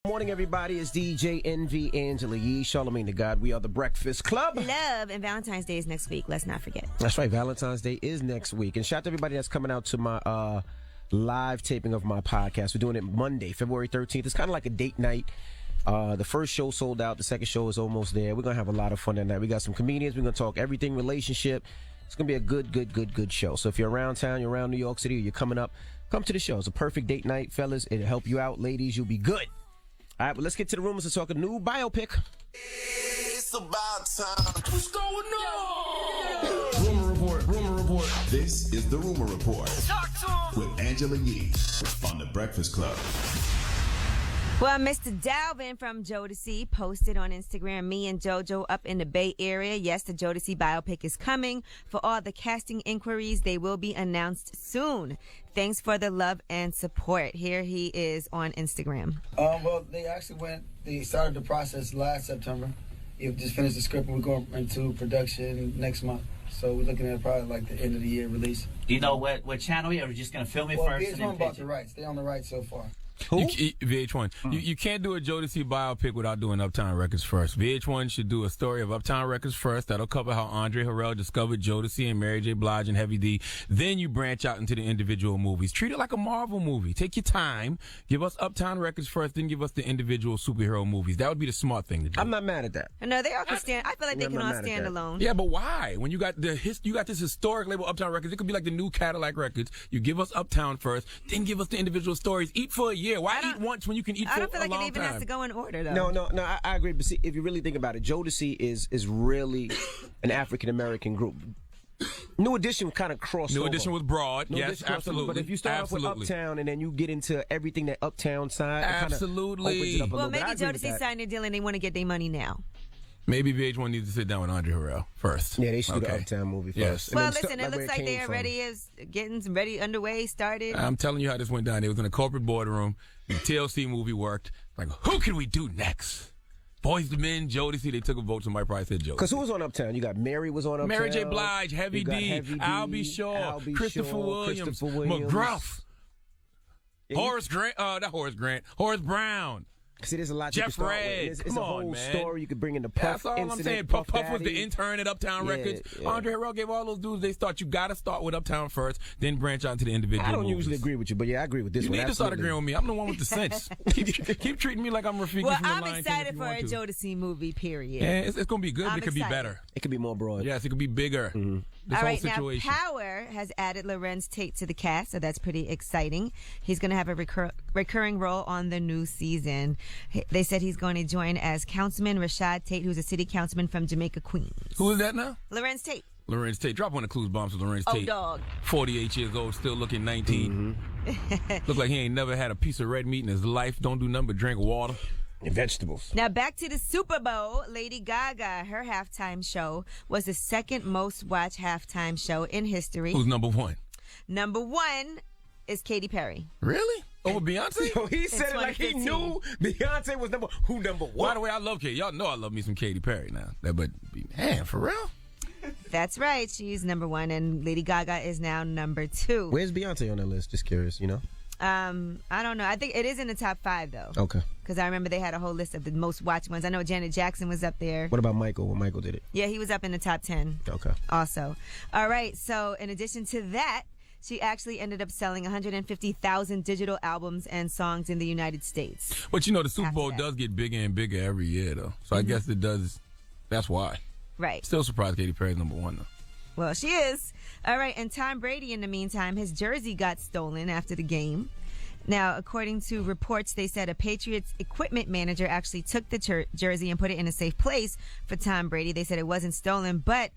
Morning, everybody. It's DJ NV, Angela Yee, Charlamagne the God. We are the Breakfast Club. Love, and Valentine's Day is next week. Let's not forget. That's right. Valentine's Day is next week. And shout out to everybody that's coming out to my live taping of my podcast. We're doing it Monday, February 13th. It's kind of like a date night. The first show sold out. The second show is almost there. We're going to have a lot of fun that night. We got some comedians. We're going to talk everything relationship. It's going to be a good show. So if you're around town, you're around New York City, or you're coming up, come to the show. It's a perfect date night, fellas. It'll help you out. Ladies, you'll be good. All right, but let's get to the rumors and talk a new biopic. It's about time. What's going on? Rumor report. This is the Rumor Report. Talk to him. With Angela Yee on The Breakfast Club. Well, Mr. Dalvin from Jodeci posted on Instagram, me and JoJo up in the Bay Area. Yes, the Jodeci Biopic is coming. For all the casting inquiries, they will be announced soon. Thanks for the love and support. Here he is on Instagram. Well, they started the process last September. You just finished the script and we're going into production next month. So we're looking at probably like the end of the year release. Do you know what channel you're just going to film it first? VH1 bought the rights. They own the rights so far. Who? VH1. You can't do a Jodeci biopic without doing Uptown Records first. VH1 should do a story of Uptown Records first. That'll cover how Andre Harrell discovered Jodeci and Mary J. Blige and Heavy D. Then you branch out into the individual movies. Treat it like a Marvel movie. Take your time. Give us Uptown Records first, then give us the individual superhero movies. That would be the smart thing to do. I'm not mad at that. No, they all can stand. I feel like they I'm can not all mad at stand that. alone. Yeah, but why? When you got you got this historic label, Uptown Records, it could be like the new Cadillac Records. You give us Uptown first, then give us the individual stories. Eat for a year. Why eat once when you can eat for a long time? I don't feel like it even has to go in order, though. No, I agree. But see, if you really think about it, Jodeci is really an African-American group. New Edition kind of crossed over. New Edition was broad. New Yes, Edition crossed over. absolutely. But if you start off with Uptown and then you get into everything that Uptown side, Absolutely. it opens it up a Well, little bit. I maybe agree with Jodeci that. signed a deal and they want to get their money now. Maybe VH1 needs to sit down with Andre Harrell first. Yeah, they should do the Uptown movie first. Yes. And Well, then listen, it where looks like came they're from. ready underway, started. I'm telling you how this went down. They was in a corporate boardroom. The TLC movie worked. Like, who can we do next? Boys to Men, Jodeci. They took a vote. Somebody probably said Jodeci. Because who was on Uptown? You got Mary was on Uptown. Mary J. Blige, Heavy You got D, Heavy D, Albie Shaw, Christopher Williams, McGruff, Horace Grant, not Horace Grant, Horace Brown. See, there's a lot Jeff you can start Red. with. It's Come a on, whole man. story you could bring in the Puff That's all incident. I'm saying. Puff was the Daddy. intern at Uptown Yeah, Records. yeah. Andre Harrell gave all those dudes they start. You got to start with Uptown first, then branch out to the individual I don't movies. usually agree with you, but yeah, I agree with this You one. need to start Absolutely. agreeing with me. I'm the one with the sense. keep treating me like I'm Rafiki Well, from the I'm Lion King excited if you for a want to. Jodeci movie, period. Yeah, it's going to be good, but I'm it could be excited. better. It could be more broad. Yes, it could be bigger. Mm-hmm. This All whole right, situation. now Power has added Lorenz Tate to the cast, so that's pretty exciting. He's going to have a recurring role on the new season. They said he's going to join as Councilman Rashad Tate, who's a city councilman from Jamaica, Queens. Who is that now? Lorenz Tate. Lorenz Tate. Drop one of the clues bombs with Lorenz Oh, Tate. dog. 48 years old, still looking 19. Mm-hmm. Look like he ain't never had a piece of red meat in his life. Don't do nothing but drink water. And vegetables. Now back to the Super Bowl. Lady Gaga, her halftime show was the second most watched halftime show in history. Who's number one? Number one is Katy Perry. Really? Over Beyonce? Yo, he said it like he 2015. knew Beyonce was number By one. the way, I love Katy. Y'all know I love me some Katy Perry now. But, man, for real? That's right. She's number one, and Lady Gaga is now number two. Where's Beyonce on that list? Just curious, you know? I don't know. I think it is in the top 5, though. Okay. Because I remember they had a whole list of the most watched ones. I know Janet Jackson was up there. What about Michael? When Michael did it? Yeah, he was up in the top 10 Okay. also. All right. So in addition to that, she actually ended up selling 150,000 digital albums and songs in the United States. But, you know, the Super After Bowl that. does get bigger and bigger every year, though. So I guess it does. That's why. Right. Still surprised Katy Perry's number one, though. Well, she is. All right. And Tom Brady, in the meantime, his jersey got stolen after the game. Now, according to reports, they said a Patriots equipment manager actually took the jersey and put it in a safe place for Tom Brady. They said it wasn't stolen, but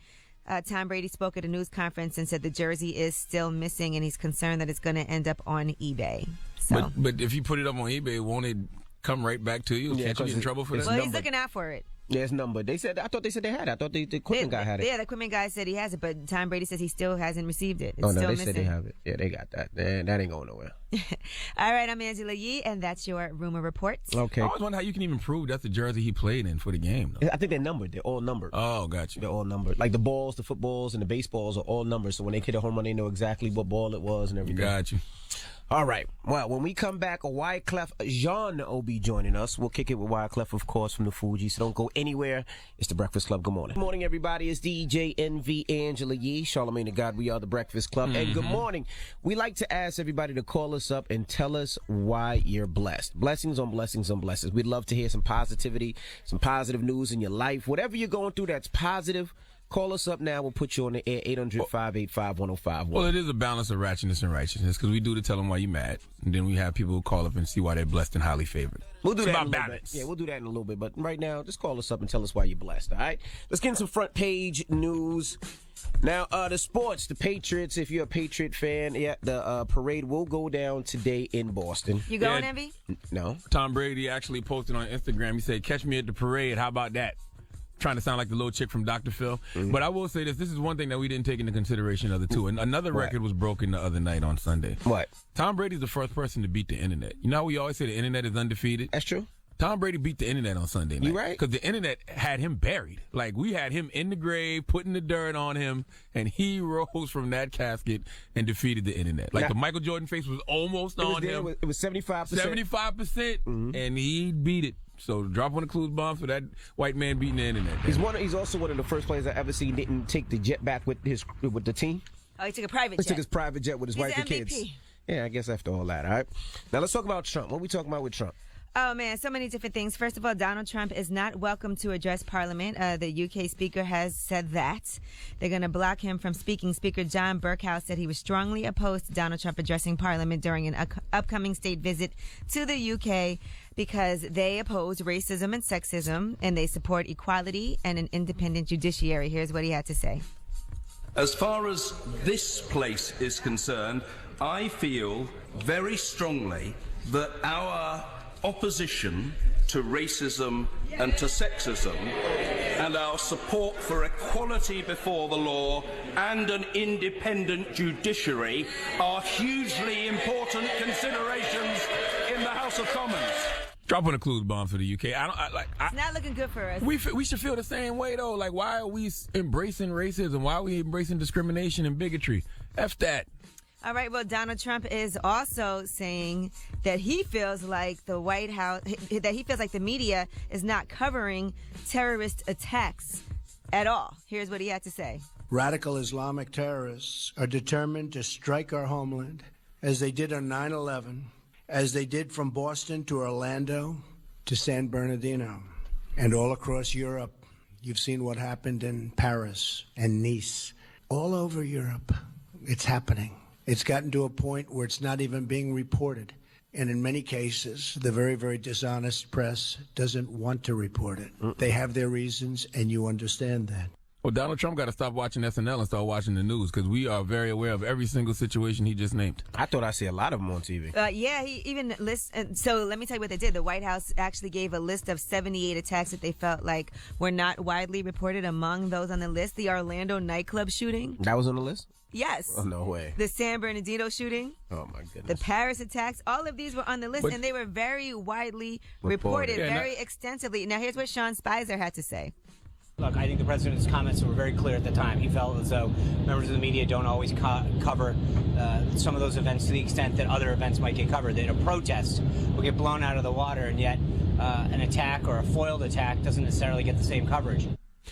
Tom Brady spoke at a news conference and said the jersey is still missing, and he's concerned that it's going to end up on eBay. So, But if you put it up on eBay, won't it come right back to you? Yeah, Can't you get in 'cause trouble for it's that? well, he's numbered. looking out for it. Yeah, it's numbered. I thought they said they had it. I thought the equipment guy had it. Yeah, the equipment guy said he has it, but Tom Brady says he still hasn't received it. It's Oh, no, still they missing. said they have it. Yeah, they got that. That ain't going nowhere. All right, I'm Angela Yee, and that's your rumor report. Okay. I always wonder how you can even prove that's the jersey he played in for the game, though. I think they're numbered. They're all numbered. Oh, got They're you. all numbered. Like the balls, the footballs, and the baseballs are all numbered. So when they hit a home run, they know exactly what ball it was and everything. Got you. All right. Well, when we come back, Wyclef Jean will be joining us. We'll kick it with Wyclef, of course, from the Fuji. So don't go anywhere. It's the Breakfast Club. Good morning. Good morning, everybody. It's DJ NV Angela Yee, Charlamagne the God. We are the Breakfast Club. And good morning. We like to ask everybody to call us up and tell us why you're blessed. Blessings on blessings on blessings. We'd love to hear some positivity, some positive news in your life. Whatever you're going through that's positive, call us up now. We'll put you on the air, 800-585-1051. Well, it is a balance of ratchetness and righteousness, because we do to tell them why you're mad. And then we have people who call up and see why they're blessed and highly favored. We'll do it's that about in a little balance. bit. Yeah, we'll do that in a little bit. But right now, just call us up and tell us why you're blessed, all right? Let's get into some front page news. Now, the sports, the Patriots, if you're a Patriot fan, the parade will go down today in Boston. You going, Envy? No. Tom Brady actually posted on Instagram. He said, catch me at the parade. How about that? Trying to sound like the little chick from Dr. Phil. But I will say this is one thing that we didn't take into consideration of the two. And another record was broken the other night on Sunday. What? Tom Brady's the first person to beat the internet. You know how we always say the internet is undefeated? That's true. Tom Brady beat the internet on Sunday night. You right? Because the internet had him buried. Like, we had him in the grave, putting the dirt on him, and he rose from that casket and defeated the internet. Like, the Michael Jordan face was almost on him. It was 75%. 75%, and he beat it. So drop one of Clues bombs for that white man beating the internet. He's also one of the first players I ever seen didn't take the jet back with the team. Oh, he took a private jet. He took his private jet with his wife and kids. Yeah, I guess after all that, all right? Now let's talk about Trump. What are we talking about with Trump? Oh, man, so many different things. First of all, Donald Trump is not welcome to address Parliament. The UK Speaker has said that. They're going to block him from speaking. Speaker John Bercow said he was strongly opposed to Donald Trump addressing Parliament during an upcoming state visit to the UK because they oppose racism and sexism, and they support equality and an independent judiciary. Here's what he had to say. As far as this place is concerned, I feel very strongly that our opposition to racism and to sexism and our support for equality before the law and an independent judiciary are hugely important considerations in the House of Commons. Drop on a Clues bomb for the UK. It's not looking good for us. We should feel the same way, though. Like, why are we embracing racism? Why are we embracing discrimination and bigotry? F that. All right, well, Donald Trump is also saying that he feels like the White House, that he feels like the media is not covering terrorist attacks at all. Here's what he had to say. Radical Islamic terrorists are determined to strike our homeland, as they did on 9/11, as they did from Boston to Orlando to San Bernardino, and all across Europe. You've seen what happened in Paris and Nice. All over Europe, it's happening. It's gotten to a point where it's not even being reported. And in many cases, the very, very dishonest press doesn't want to report it. They have their reasons, and you understand that. Well, Donald Trump got to stop watching SNL and start watching the news, because we are very aware of every single situation he just named. I thought I see a lot of them on TV. Yeah, he even lists. So let me tell you what they did. The White House actually gave a list of 78 attacks that they felt like were not widely reported. Among those on the list, the Orlando nightclub shooting. That was on the list? Yes. Oh, no way. The San Bernardino shooting. Oh, my goodness. The Paris attacks. All of these were on the list, and they were very widely reported, very extensively. Now, here's what Sean Spicer had to say. Look, I think the president's comments were very clear at the time. He felt as though members of the media don't always cover some of those events to the extent that other events might get covered. That a protest will get blown out of the water, and yet an attack or a foiled attack doesn't necessarily get the same coverage.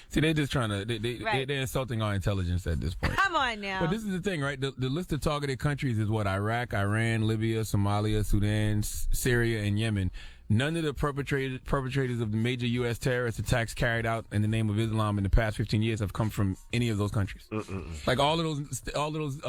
See, they're just trying to, they're insulting our intelligence at this point. Come on now. But this is the thing, right? The list of targeted countries is what? Iraq, Iran, Libya, Somalia, Sudan, Syria, and Yemen. None of the perpetrators of the major U.S. terrorist attacks carried out in the name of Islam in the past 15 years have come from any of those countries. Like all of those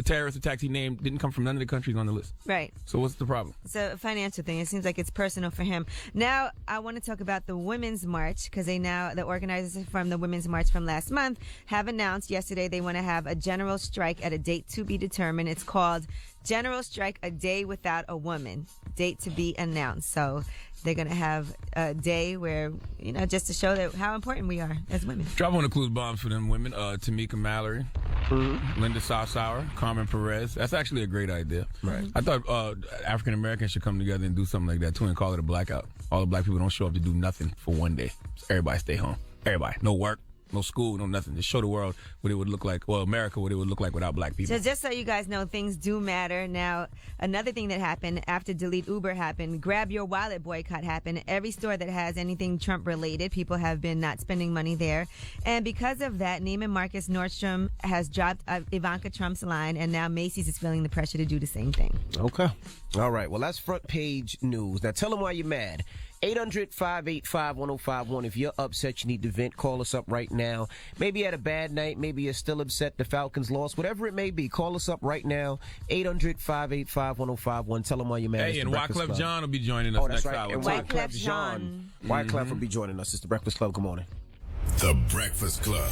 terrorist attacks he named didn't come from none of the countries on the list. Right. So what's the problem? It's a financial thing. It seems like it's personal for him. Now, I want to talk about the Women's March, because the organizers from the Women's March from last month have announced yesterday they want to have a general strike at a date to be determined. It's called General Strike, a Day Without a Woman. Date to be announced. So they're going to have a day where, just to show that how important we are as women. Drop on the Clues bombs for them women. Tamika Mallory, Linda Sauer, Carmen Perez. That's actually a great idea. Right. I thought African Americans should come together and do something like that too, and call it a blackout. All the black people don't show up to do nothing for one day. So everybody stay home. Everybody. No work. no school, no nothing. Just show the world what it would look like, well, America, what it would look like without black people. So just so you guys know, things do matter. Now, another thing that happened after Delete Uber happened, Grab Your Wallet boycott happened. Every store that has anything Trump related, people have been not spending money there. And because of that, Neiman Marcus Nordstrom has dropped Ivanka Trump's line, and now Macy's is feeling the pressure to do the same thing. Okay. All right. Well, that's front page news. Now, tell them why you're mad. 800-585-1051. If you're upset, you need to vent, call us up right now. Maybe you had a bad night. Maybe you're still upset the Falcons lost. Whatever it may be, call us up right now. 800-585-1051. Tell them why you're mad. Hey, and Wyclef Jean will be joining us next hour. And Wyclef Jean. Wyclef will be joining us. It's the Breakfast Club. Good morning. The Breakfast Club.